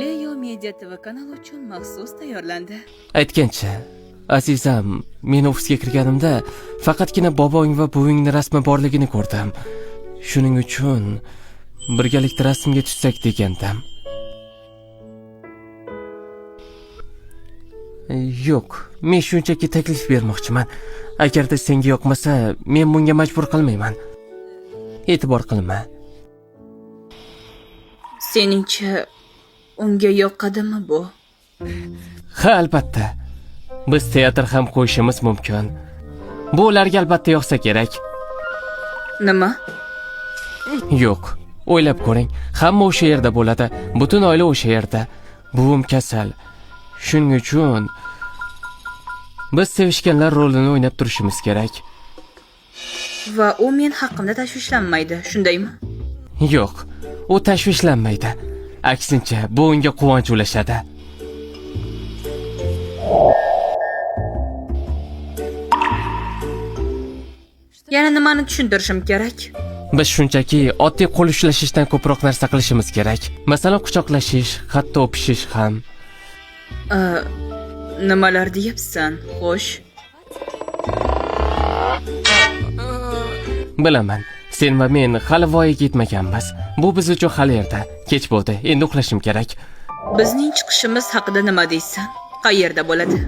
Leo Media TV kanali uchun maxsus tayyorlandi. Aytgancha, azizam, men ofisga kirganimda faqatgina bobong va buvingni rasmi borligini ko'rdim. Shuning uchun birgalikda rasmga tushsak degandim. Yo'q, men shunchaki taklif bermoqchiman. Agarda senga yoqmasa, men bunga majbur qilmayman. E'tibor qilma. Seningcha unga yoqadimi bu? Ha, albatta. Biz teatr ham qo'yishimiz mumkin. Bu ularga albatta yoqsa kerak. Nima? Yo'q, o'ylab ko'ring. Hamma o'sha yerda bo'ladi. Butun oila o'sha yerda. Buvim kasal. Shuning uchun biz sevishganlar rolini o'ynab turishimiz kerak. Va u men haqimda tashvishlanmaydi, shundaymi? Yo'q, u tashvishlanmaydi. Aksincha, bu unga quvonch ulashadi. Yana nimani tushuntirishim kerak? Biz shunchaki oddiy qo'l ushlashishdan ko'proq narsa qilishimiz kerak. Masalan, quchoqlashish, hatto o'pishish ham. Nimalar deyapsan? Xo'sh. Bilaman, sen va men hali voyaga yetmaganmiz. Bu biz uchun hali erta. Kech bo'ldi, endi uxlashim kerak. Bizning chiqishimiz haqida nima deysan? Qayerda bo'ladi?